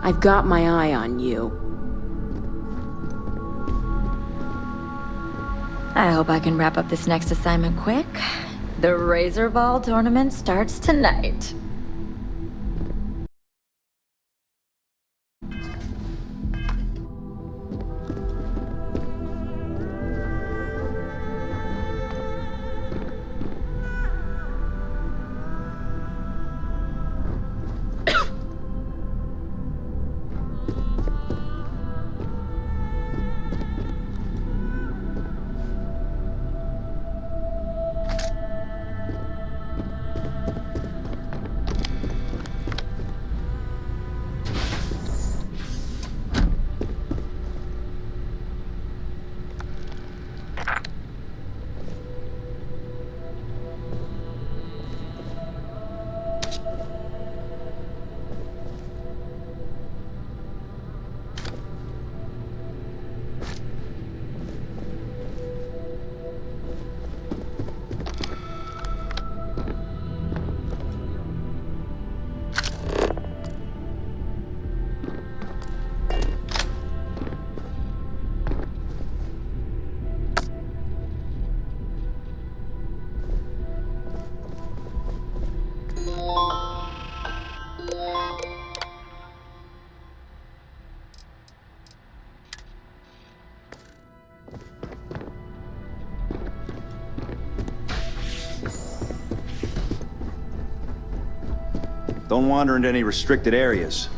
I've got my eye on you. I hope I can wrap up this next assignment quick. The Razor Ball tournament starts tonight. Don't wander into any restricted areas.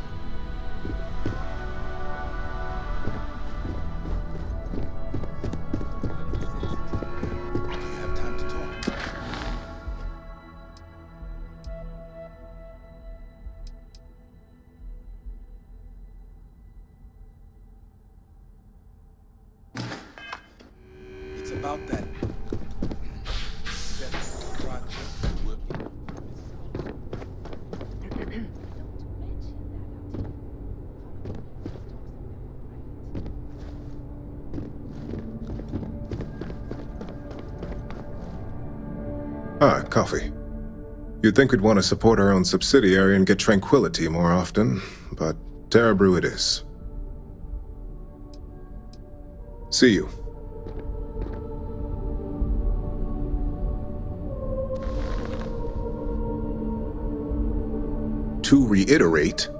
It's about that. Ah, coffee. You'd think we'd want to support our own subsidiary and get tranquility more often, but Terra Brew it is. See you. To reiterate,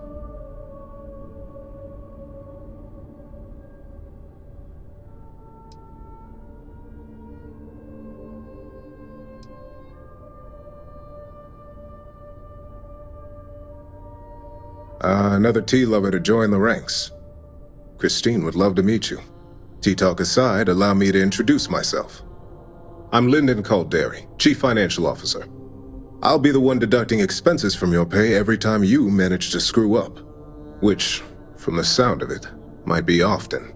another tea lover to join the ranks. Christine would love to meet you. Tea talk aside, allow me to introduce myself. I'm Lyndon Calderi, Chief Financial Officer. I'll be the one deducting expenses from your pay every time you manage to screw up. Which, from the sound of it, might be often.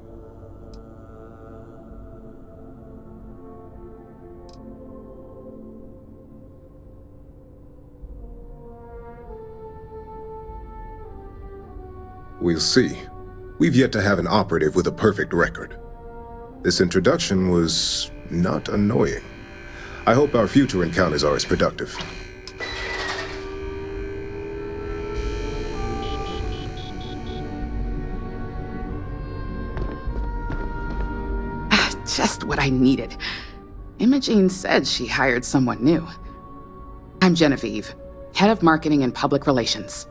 We'll see. We've yet to have an operative with a perfect record. This introduction was not annoying. I hope our future encounters are as productive. Just what I needed. Imogene said she hired someone new. I'm Genevieve, Head of Marketing and Public Relations.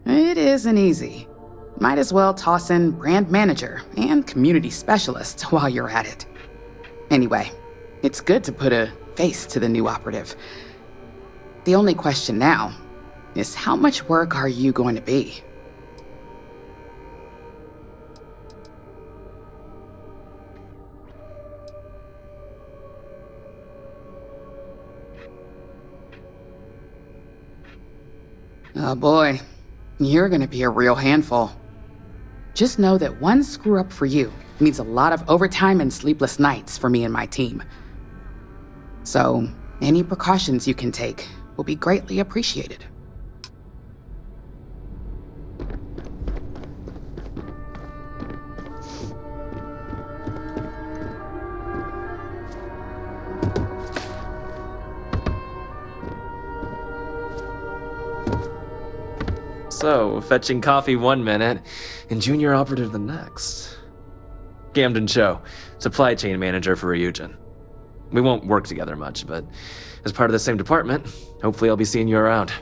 It isn't easy. Might as well toss in brand manager and community specialist while you're at it. Anyway, it's good to put a face to the new operative. The only question now is how much work are you going to be? Oh boy, you're gonna be a real handful. Just know that one screw up for you means a lot of overtime and sleepless nights for me and my team. So, any precautions you can take will be greatly appreciated. So, fetching coffee one minute, and junior operative the next. Gamden Cho, supply chain manager for Ryujin. We won't work together much, but as part of the same department, hopefully I'll be seeing you around.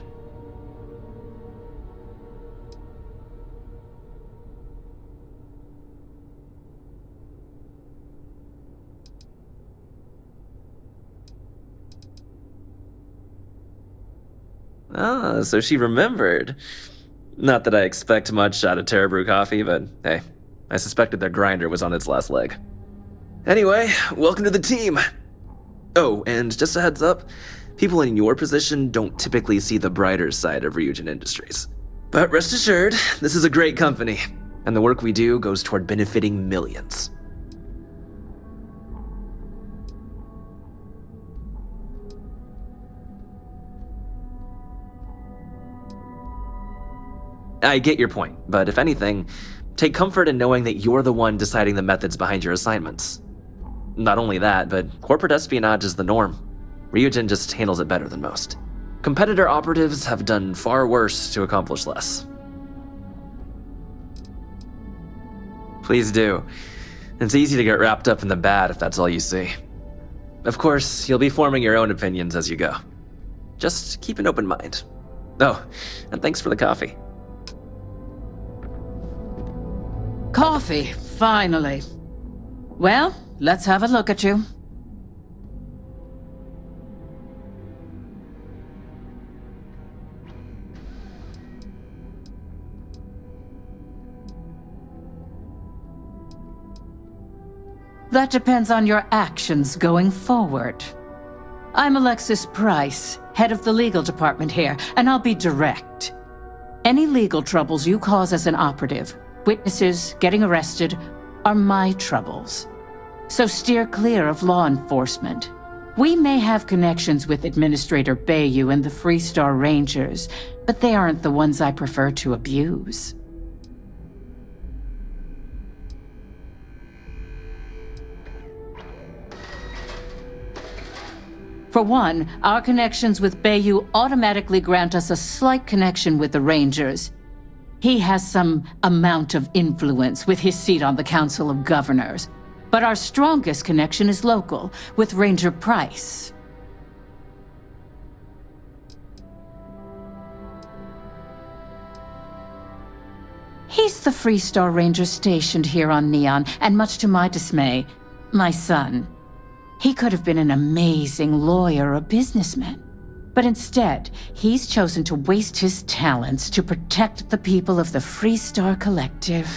Ah, so she remembered. Not that I expect much out of Terra Brew Coffee, but hey, I suspected their grinder was on its last leg. Anyway, welcome to the team! Oh, and just a heads up, people in your position don't typically see the brighter side of Ryujin Industries. But rest assured, this is a great company, and the work we do goes toward benefiting millions. I get your point, but if anything, take comfort in knowing that you're the one deciding the methods behind your assignments. Not only that, but corporate espionage is the norm. Ryujin just handles it better than most. Competitor operatives have done far worse to accomplish less. Please do. It's easy to get wrapped up in the bad if that's all you see. Of course, you'll be forming your own opinions as you go. Just keep an open mind. Oh, and thanks for the coffee. Coffee, finally. Well, let's have a look at you. That depends on your actions going forward. I'm Alexis Price, head of the legal department here, and I'll be direct. Any legal troubles you cause as an operative, witnesses, getting arrested, are my troubles. So steer clear of law enforcement. We may have connections with Administrator Bayou and the Freestar Rangers, but they aren't the ones I prefer to abuse. For one, our connections with Bayou automatically grant us a slight connection with the Rangers. He has some amount of influence with his seat on the Council of Governors. But our strongest connection is local, with Ranger Price. He's the Freestar Ranger stationed here on Neon, and much to my dismay, my son. He could have been an amazing lawyer or businessman. But instead, he's chosen to waste his talents to protect the people of the Freestar Collective.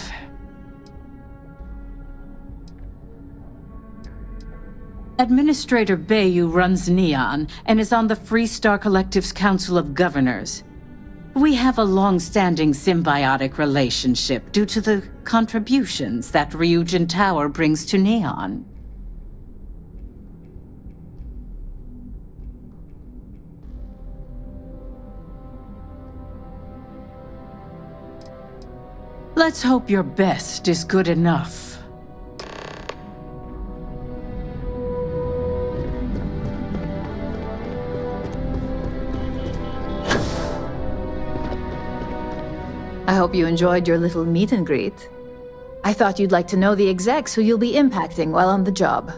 Administrator Bayou runs Neon and is on the Freestar Collective's Council of Governors. We have a long-standing symbiotic relationship due to the contributions that Ryujin Tower brings to Neon. Let's hope your best is good enough. I hope you enjoyed your little meet and greet. I thought you'd like to know the execs who you'll be impacting while on the job.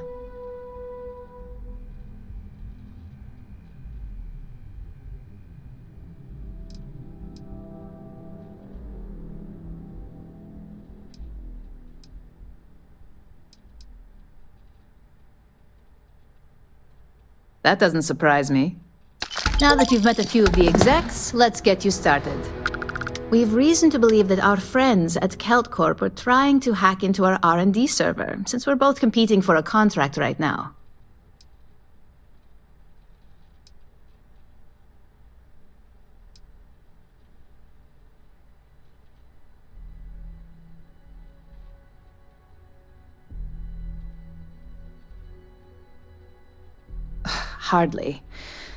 That doesn't surprise me. Now that you've met a few of the execs, let's get you started. We've reason to believe that our friends at Kelt Corp are trying to hack into our R&D server, since we're both competing for a contract right now. Hardly.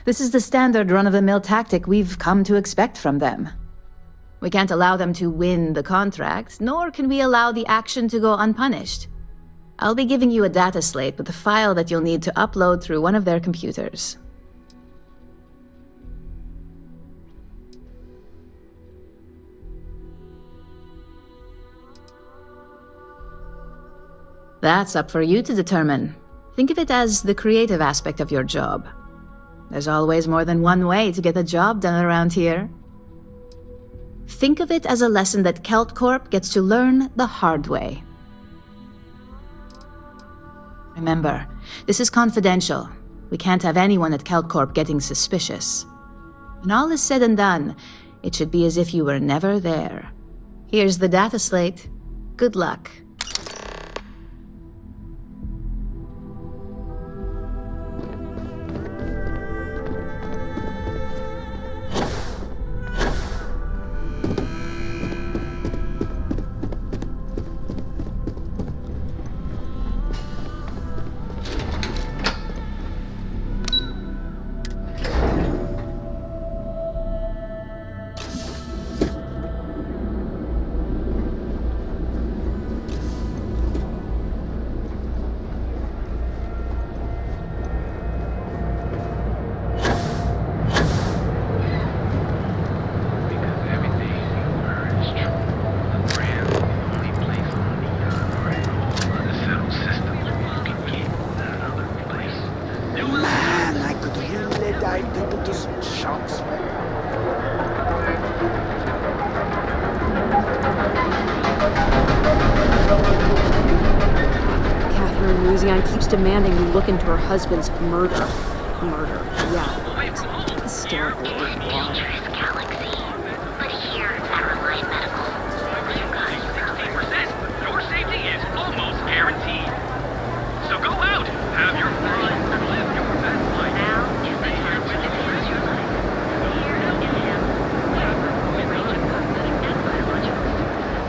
This is the standard run-of-the-mill tactic we've come to expect from them. We can't allow them to win the contract, nor can we allow the action to go unpunished. I'll be giving you a data slate with a file that you'll need to upload through one of their computers. That's up for you to determine. Think of it as the creative aspect of your job. There's always more than one way to get a job done around here. Think of it as a lesson that Kelt Corp gets to learn the hard way. Remember, this is confidential. We can't have anyone at Kelt Corp getting suspicious. When all is said and done, it should be as if you were never there. Here's the data slate. Good luck. Demanding we look into her husband's murder. Yeah, right. Hysterical old blonde. Galaxy. But here at Reliant Medical, you guys 60%. Your safety is almost guaranteed. So go out, have your fun, and live your best life. Now is the time to enhance your life. Here at Enhance, we range in cosmetic and biological services.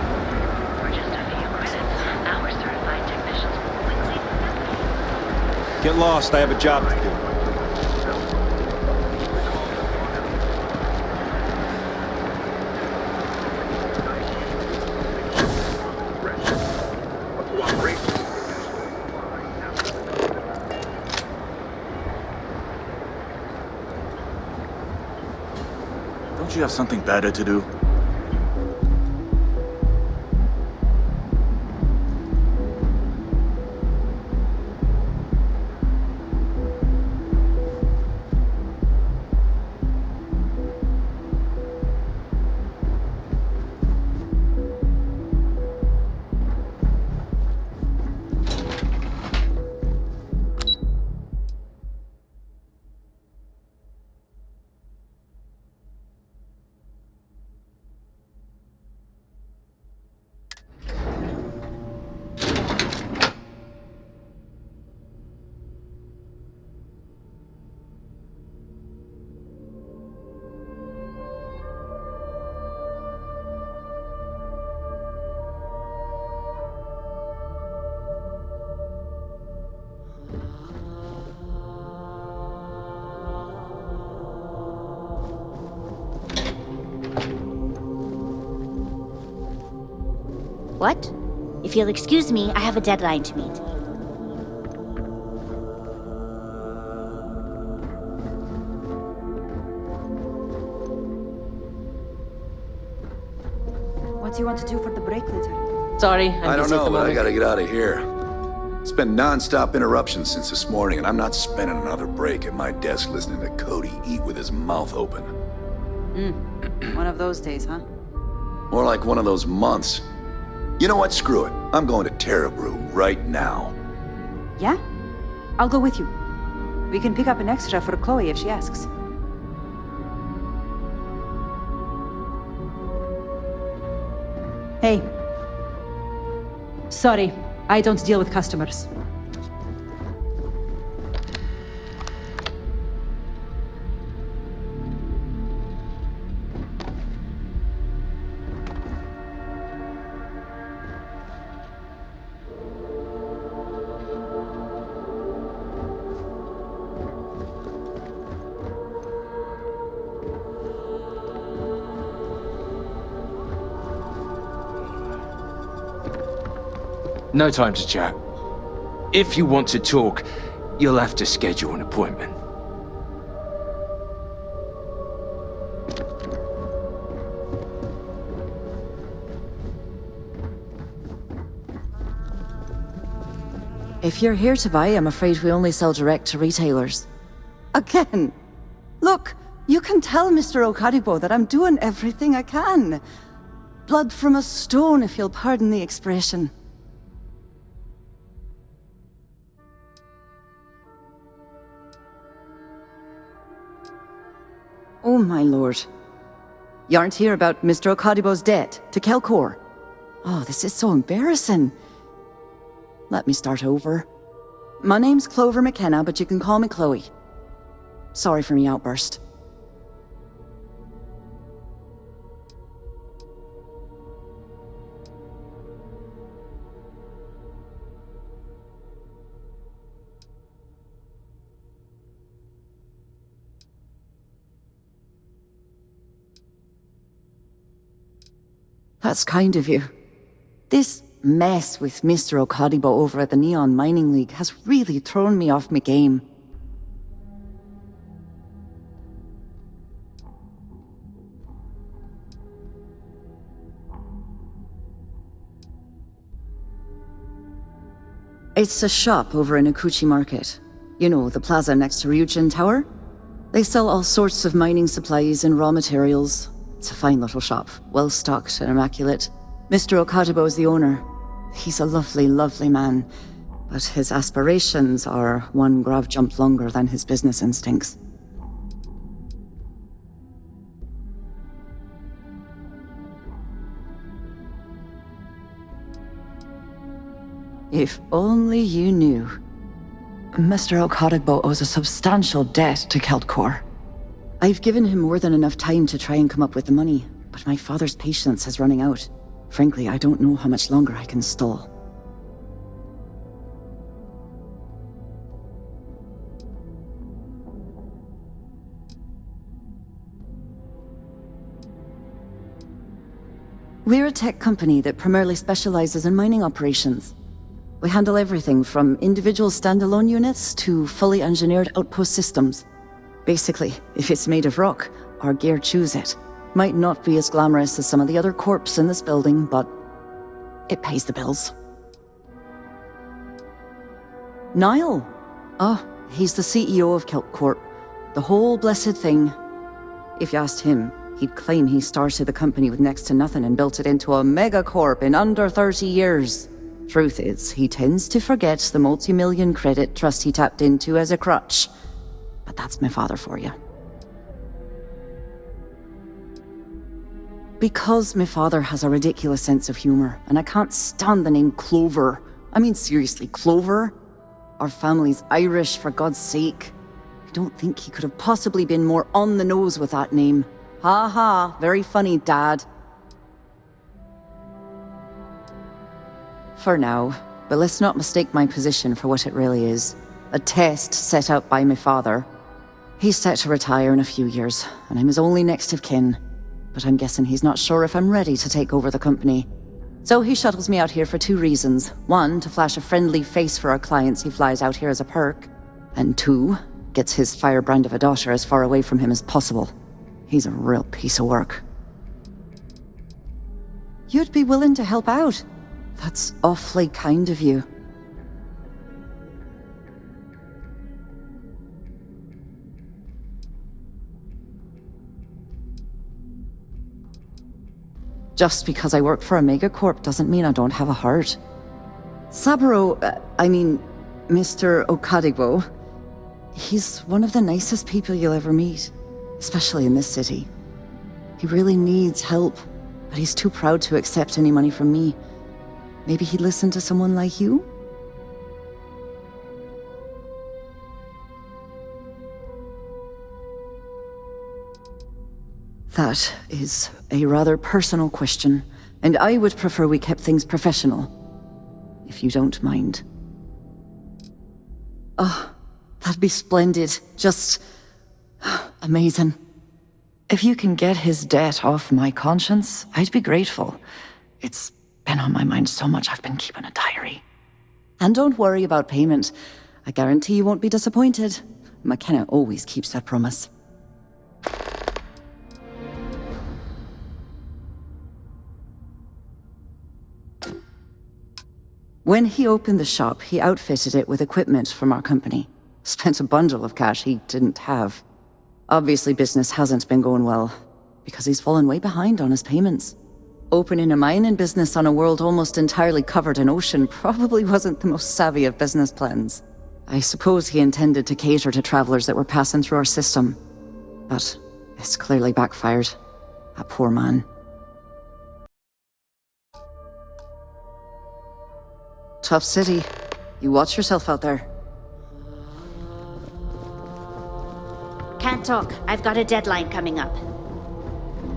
For just a few credits, our certified technicians will quickly Get lost, I have a job to do. Don't you have something better to do? What? If you'll excuse me, I have a deadline to meet. What do you want to do for the break later? Sorry, I don't know, but I gotta get out of here. It's been non-stop interruptions since this morning, and I'm not spending another break at my desk listening to Cody eat with his mouth open. One of those days, huh? More like one of those months. You know what? Screw it. I'm going to Terrabrew right now. Yeah? I'll go with you. We can pick up an extra for Chloe if she asks. Hey. Sorry, I don't deal with customers. No time to chat. If you want to talk, you'll have to schedule an appointment. If you're here to buy, I'm afraid we only sell direct to retailers. Again. Look, you can tell Mr. Okadibo that I'm doing everything I can. Blood from a stone, if you'll pardon the expression. Oh my lord. You aren't here about Mr. Okadibo's debt to Kelkor? Oh, this is so embarrassing. Let me start over. My name's Clover McKenna, but you can call me Chloe. Sorry for me outburst. That's kind of you. This mess with Mr. Okadibo over at the Neon Mining League has really thrown me off my game. It's a shop over in Akuchi Market. You know, the plaza next to Ryujin Tower? They sell all sorts of mining supplies and raw materials. It's a fine little shop, well-stocked and immaculate. Mr. Okadibo is the owner. He's a lovely, lovely man, but his aspirations are one grav jump longer than his business instincts. If only you knew. Mr. Okadibo owes a substantial debt to Keltkor. I've given him more than enough time to try and come up with the money, but my father's patience is running out. Frankly, I don't know how much longer I can stall. We're a tech company that primarily specializes in mining operations. We handle everything from individual standalone units to fully engineered outpost systems. Basically, if it's made of rock, our gear chews it. Might not be as glamorous as some of the other corps in this building, but it pays the bills. Niall? Oh, he's the CEO of Kelp Corp. The whole blessed thing. If you asked him, he'd claim he started the company with next to nothing and built it into a megacorp in under 30 years. Truth is, he tends to forget the multi-million credit trust he tapped into as a crutch. But that's my father for you. Because my father has a ridiculous sense of humor, and I can't stand the name Clover. I mean, seriously, Clover? Our family's Irish, for God's sake. I don't think he could have possibly been more on the nose with that name. Ha ha, very funny, Dad. For now, but let's not mistake my position for what it really is. A test set out by my father. He's set to retire in a few years, and I'm his only next of kin. But I'm guessing he's not sure if I'm ready to take over the company. So he shuttles me out here for two reasons. One, to flash a friendly face for our clients he flies out here as a perk. And two, gets his firebrand of a daughter as far away from him as possible. He's a real piece of work. You'd be willing to help out? That's awfully kind of you. Just because I work for a megacorp doesn't mean I don't have a heart. Saburo, Mr. Okadibo, he's one of the nicest people you'll ever meet, especially in this city. He really needs help, but he's too proud to accept any money from me. Maybe he'd listen to someone like you? That is a rather personal question, and I would prefer we kept things professional, if you don't mind. Oh, that'd be splendid. Just amazing. If you can get his debt off my conscience, I'd be grateful. It's been on my mind so much I've been keeping a diary. And don't worry about payment. I guarantee you won't be disappointed. McKenna always keeps that promise. When he opened the shop, he outfitted it with equipment from our company. Spent a bundle of cash he didn't have. Obviously, business hasn't been going well, because he's fallen way behind on his payments. Opening a mining business on a world almost entirely covered in ocean probably wasn't the most savvy of business plans. I suppose he intended to cater to travelers that were passing through our system. But it's clearly backfired. That poor man. Tough city. You watch yourself out there. Can't talk. I've got a deadline coming up.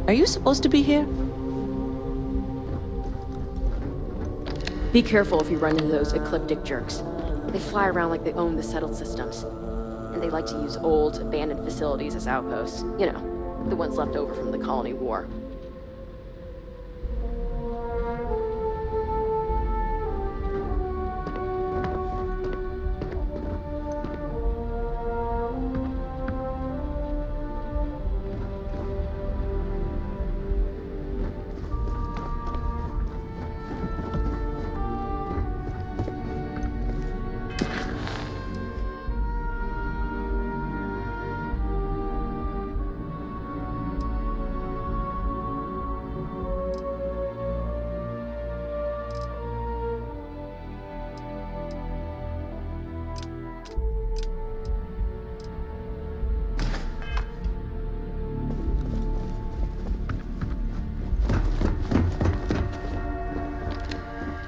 Are you supposed to be here? Be careful if you run into those ecliptic jerks. They fly around like they own the settled systems. And they like to use old, abandoned facilities as outposts. You know, the ones left over from the colony war.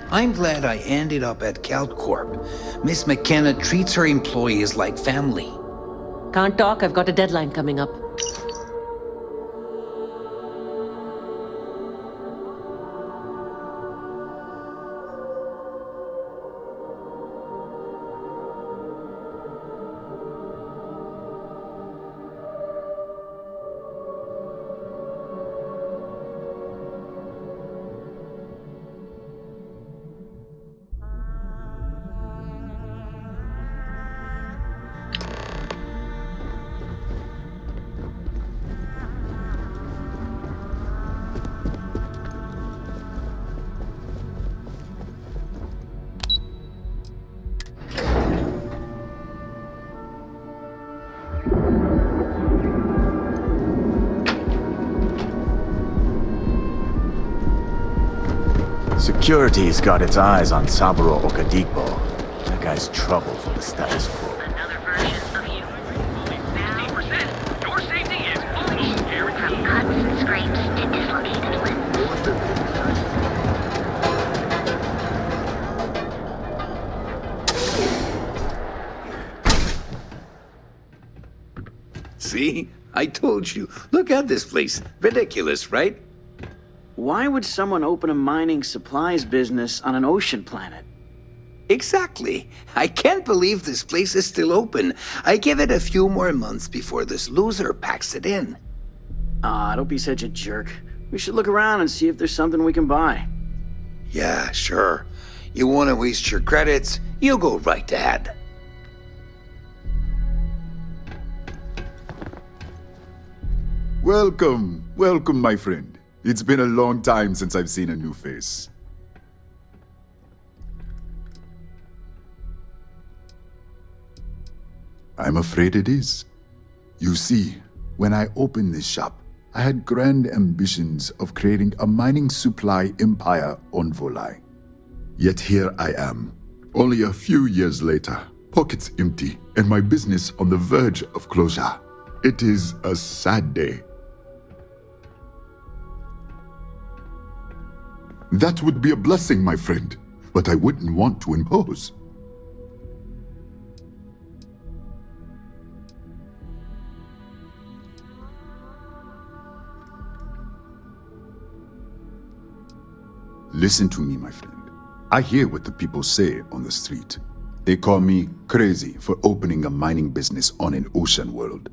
I'm glad I ended up at CalCorp. Miss McKenna treats her employees like family. Can't talk, I've got a deadline coming up. Security's got its eyes on Saburo Okadigbo. That guy's trouble for the status quo. Another version of you. Only 60%. Your safety is almost guaranteed. From cuts and scrapes to dislocated limbs. See? I told you. Look at this place. Ridiculous, right? Why would someone open a mining supplies business on an ocean planet? Exactly. I can't believe this place is still open. I give it a few more months before this loser packs it in. Ah, don't be such a jerk. We should look around and see if there's something we can buy. Yeah, sure. You want to waste your credits? You go right ahead. Welcome, welcome, my friend. It's been a long time since I've seen a new face. I'm afraid it is. You see, when I opened this shop, I had grand ambitions of creating a mining supply empire on Volai. Yet here I am, only a few years later, pockets empty, and my business on the verge of closure. It is a sad day. That would be a blessing, my friend, but I wouldn't want to impose. Listen to me, my friend. I hear what the people say on the street. They call me crazy for opening a mining business on an ocean world.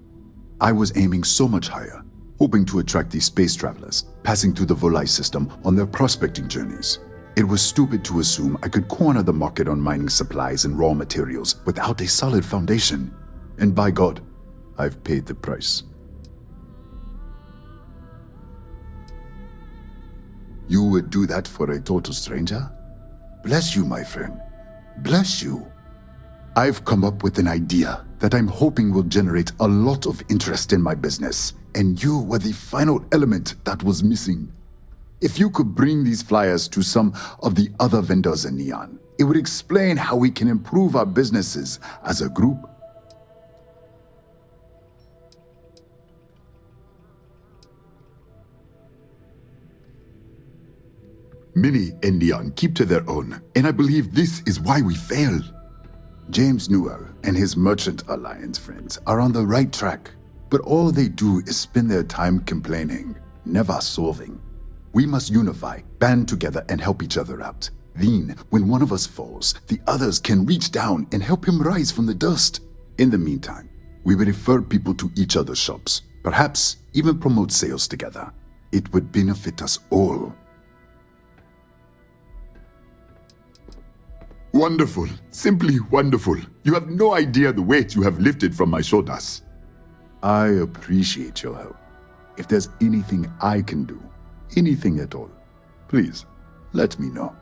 I was aiming so much higher, hoping to attract these space travelers, passing through the Volai system on their prospecting journeys. It was stupid to assume I could corner the market on mining supplies and raw materials without a solid foundation. And by God, I've paid the price. You would do that for a total stranger? Bless you, my friend. Bless you. I've come up with an idea that I'm hoping will generate a lot of interest in my business, and you were the final element that was missing. If you could bring these flyers to some of the other vendors in Neon, it would explain how we can improve our businesses as a group. Many in Neon keep to their own, and I believe this is why we fail. James Newell and his Merchant Alliance friends are on the right track, but all they do is spend their time complaining, never solving. We must unify, band together, and help each other out. Then, when one of us falls, the others can reach down and help him rise from the dust. In the meantime, we will refer people to each other's shops, perhaps even promote sales together. It would benefit us all. Wonderful. Simply wonderful. You have no idea the weight you have lifted from my shoulders. I appreciate your help. If there's anything I can do, anything at all, please let me know.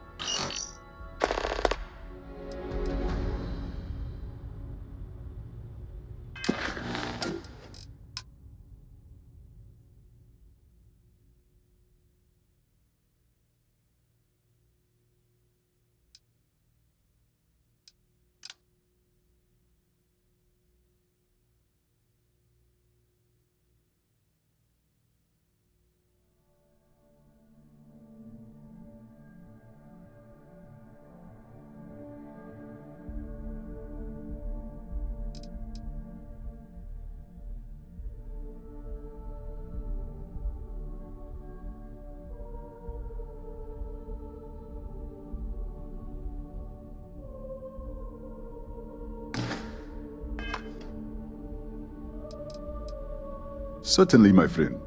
Certainly, my friend.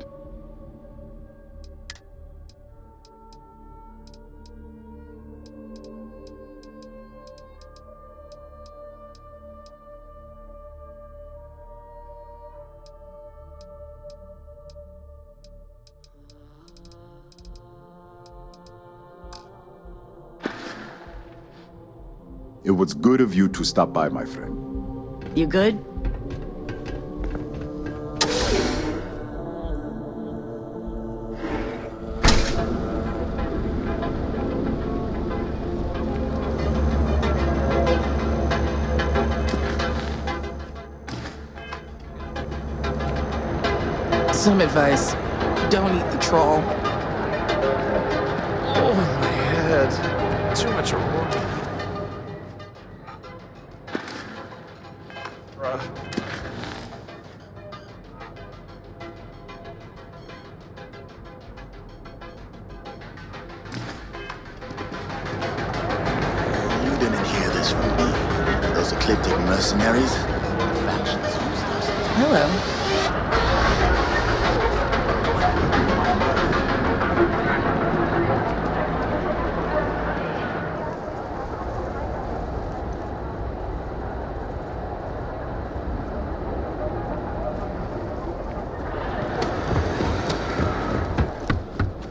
It was good of you to stop by, my friend. You good? Some advice. Don't eat the troll. Oh, my head. Too much Aurora. You didn't hear this from me. Those ecliptic mercenaries? Factions use those. Hello.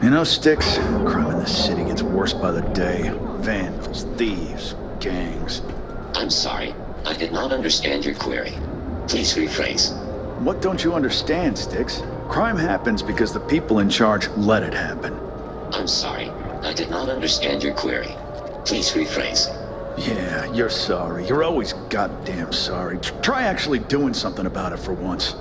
You know, Sticks, crime in the city gets worse by the day. Vandals, thieves, gangs. I'm sorry. I did not understand your query. Please rephrase. What don't you understand, Sticks? Crime happens because the people in charge let it happen. I'm sorry. I did not understand your query. Please rephrase. Yeah, you're sorry. You're always goddamn sorry. Try actually doing something about it for once.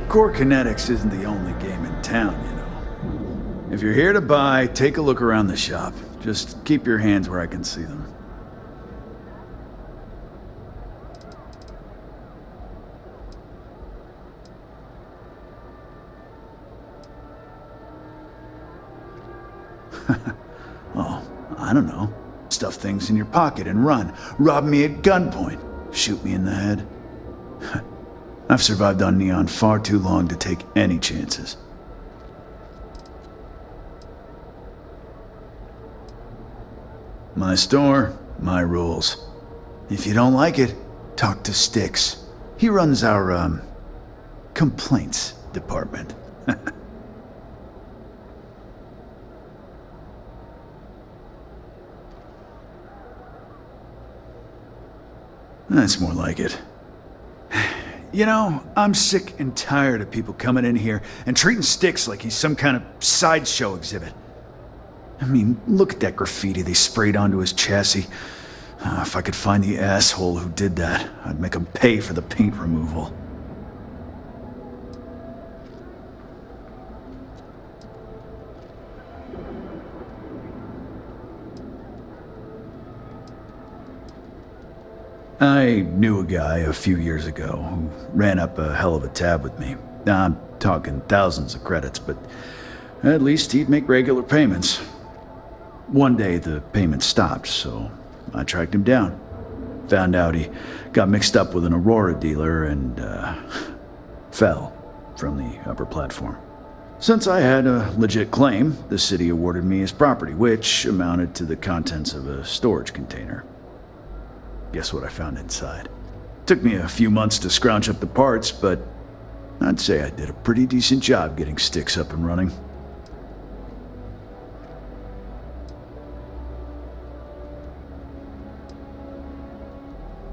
Core Kinetics isn't the only game in town, you know. If you're here to buy, take a look around the shop. Just keep your hands where I can see them. Oh, I don't know. Stuff things in your pocket and run. Rob me at gunpoint. Shoot me in the head. I've survived on Neon far too long to take any chances. My store, my rules. If you don't like it, talk to Sticks. He runs our, complaints department. That's more like it. You know, I'm sick and tired of people coming in here and treating Styx like he's some kind of sideshow exhibit. I mean, look at that graffiti they sprayed onto his chassis. If I could find the asshole who did that, I'd make him pay for the paint removal. I knew a guy a few years ago who ran up a hell of a tab with me. Now, I'm talking thousands of credits, but at least he'd make regular payments. One day the payment stopped, so I tracked him down. Found out he got mixed up with an Aurora dealer and fell from the upper platform. Since I had a legit claim, the city awarded me his property, which amounted to the contents of a storage container. Guess what I found inside? Took me a few months to scrounge up the parts, but I'd say I did a pretty decent job getting Styx up and running.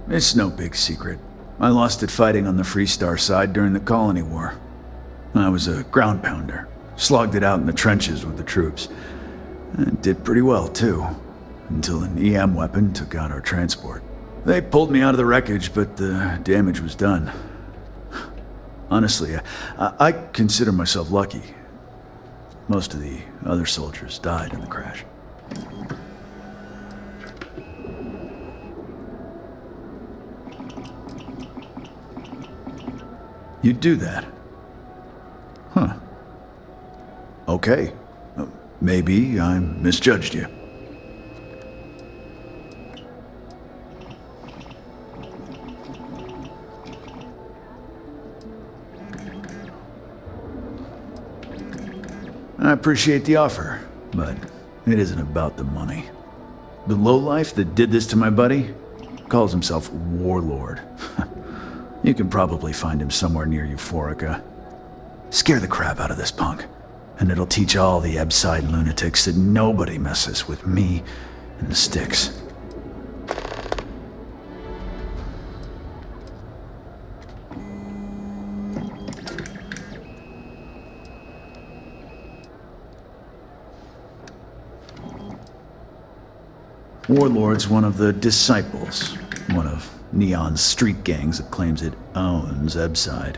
It's no big secret. I lost it fighting on the Freestar side during the Colony War. I was a ground pounder, slogged it out in the trenches with the troops. And did pretty well, too, until an EM weapon took out our transport. They pulled me out of the wreckage, but the damage was done. Honestly, I consider myself lucky. Most of the other soldiers died in the crash. You'd do that? Huh. Okay. Maybe I misjudged you. I appreciate the offer, but it isn't about the money. The lowlife that did this to my buddy calls himself Warlord. You can probably find him somewhere near Euphorica. Scare the crap out of this punk, and it'll teach all the Ebside lunatics that nobody messes with me and the Styx. Warlord's one of the Disciples, one of Neon's street gangs that claims it owns Ebside.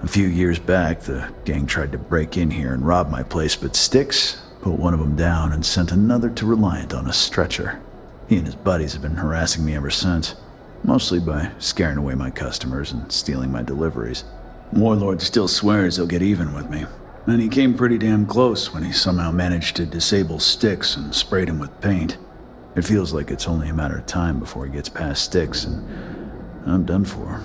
A few years back, the gang tried to break in here and rob my place, but Styx put one of them down and sent another to Reliant on a stretcher. He and his buddies have been harassing me ever since, mostly by scaring away my customers and stealing my deliveries. Warlord still swears he'll get even with me, and he came pretty damn close when he somehow managed to disable Styx and sprayed him with paint. It feels like it's only a matter of time before he gets past Styx, and I'm done for.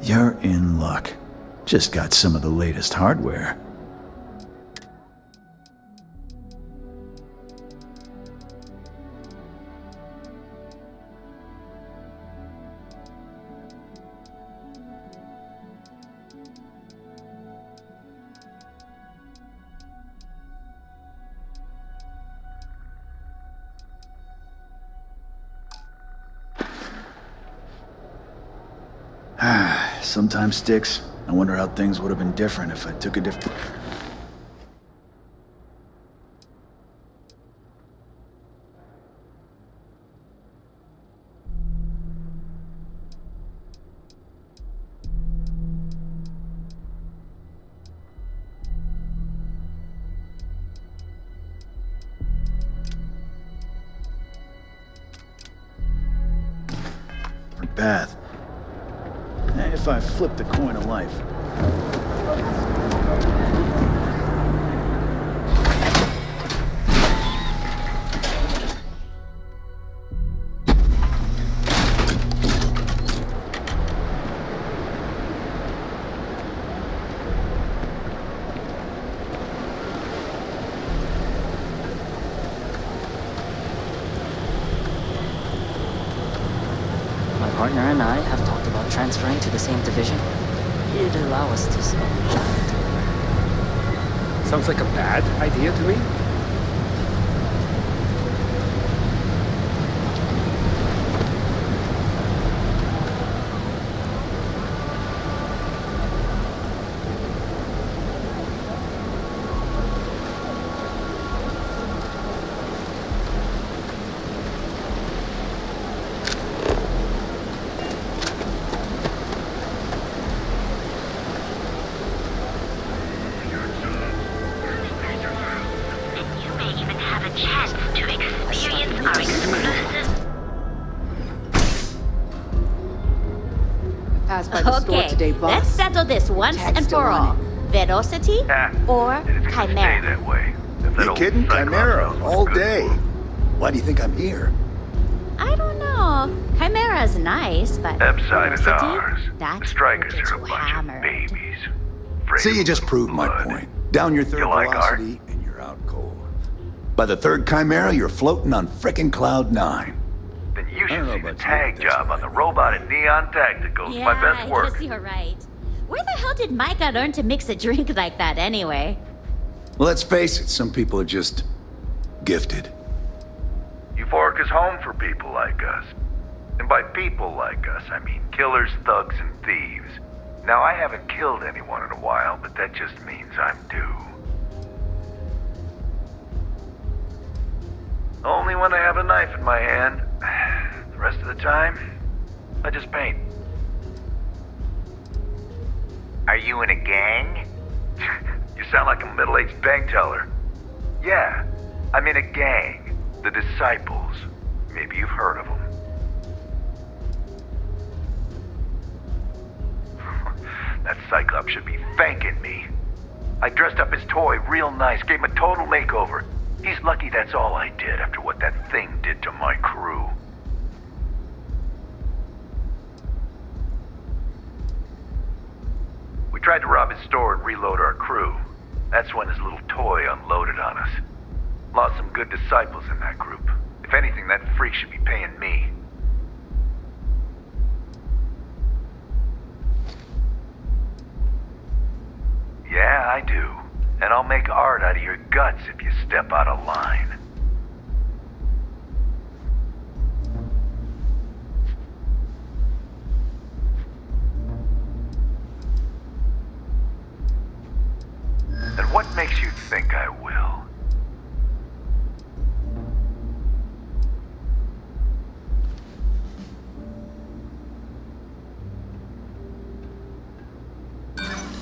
You're in luck. Just got some of the latest hardware. Sometimes, Styx, I wonder how things would have been different if I took a different... path. If I flip the coin of life. My partner and I have talked about transferring to the same division. It'd allow us to sell land. Sounds like a bad idea to me. have a chance to experience our exclusive... Passed by the store today, boss. Let's settle this once and for all. Velocity or Chimera? That way. You kidding? Chimera, all day. Why do you think I'm here? I don't know. Chimera's nice, but Epside is Velocity? ours. That's The strikers a are little a too bunch hammered. of babies. See, you just proved my point. Down your third You like art? velocity, and you're out cold. By the third Chimera, you're floating on frickin' Cloud 9. Then you should see the tag job on the robot at Neon Tacticals. Yeah, My best work. I guess you're right. Where the hell did Micah learn to mix a drink like that anyway? Well, let's face it, some people are just gifted. Euphoric is home for people like us. And by people like us, I mean killers, thugs, and thieves. Now, I haven't killed anyone in a while, but that just means I'm due. Only when I have a knife in my hand. The rest of the time, I just paint. Are you in a gang? You sound like a middle-aged bank teller. Yeah, I'm in a gang. The Disciples. Maybe you've heard of them. That Cyclops should be thanking me. I dressed up his toy real nice, gave him a total makeover. He's lucky that's all I did after what that thing did to my crew. We tried to rob his store and reload our crew. That's when his little toy unloaded on us. Lost some good disciples in that group. If anything, that freak should be paying me. Yeah, I do. And I'll make art out of your guts if you step out of line. And what makes you think I will?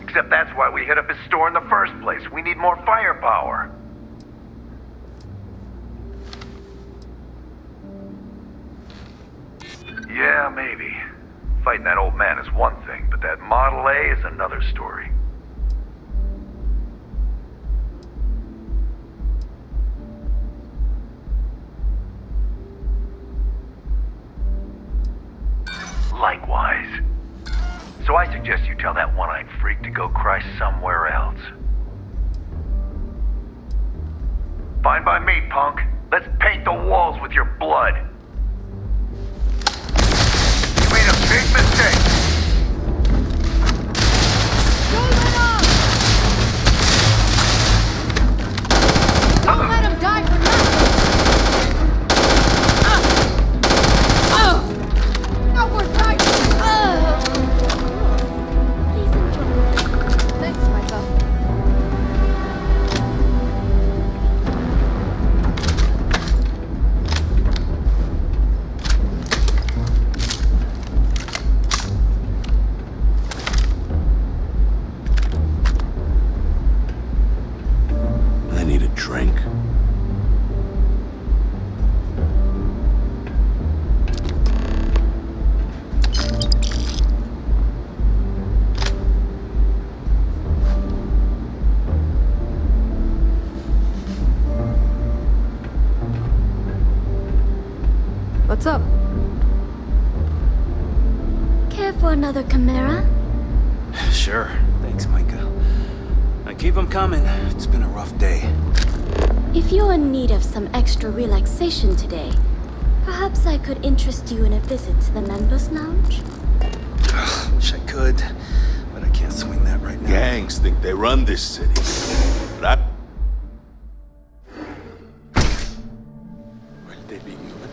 Except that's why we hit up his store in the first place. We need more firepower. Yeah, maybe. Fighting that old man is one thing, but that Model A is another story. Likewise. So I suggest you tell that one-eyed freak to go cry somewhere else. Fine by me, punk. Let's paint the walls with your blood. You made a big mistake. Don't let him die for nothing! Now we're dying! Thanks, Micah. I need a drink. What's up? Care for another Chimera? Sure. Thanks, Micah. Now keep them coming. It's been a rough day. If you're in need of some extra relaxation today, perhaps I could interest you in a visit to the members' lounge? Wish I could, but I can't swing that right now. Gangs think they run this city. But Will they be human?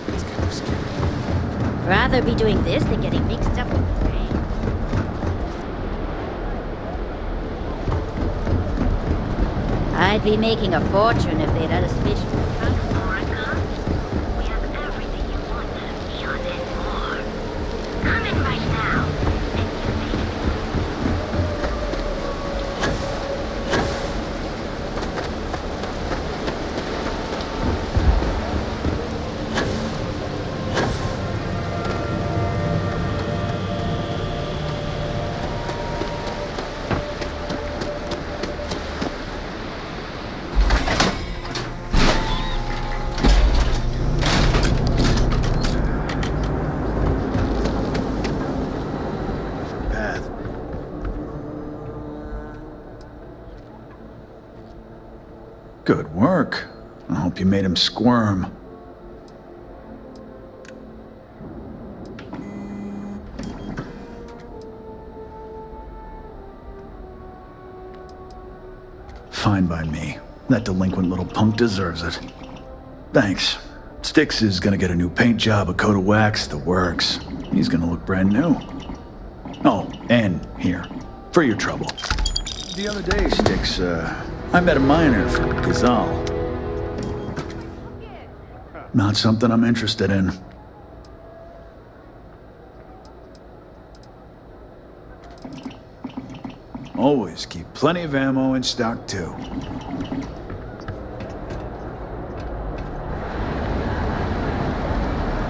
It's kind of scary. Rather be doing this than getting mixed up with the rain. I'd be making a fortune if they let us fish for fun. We have everything you want out of Neon and more. Come in right now. Good work. I hope you made him squirm. Fine by me. That delinquent little punk deserves it. Thanks. Styx is gonna get a new paint job, a coat of wax, the works. He's gonna look brand new. Oh, and here, for your trouble. The other day, Styx, I met a miner from Gazal. Not something I'm interested in. Always keep plenty of ammo in stock, too.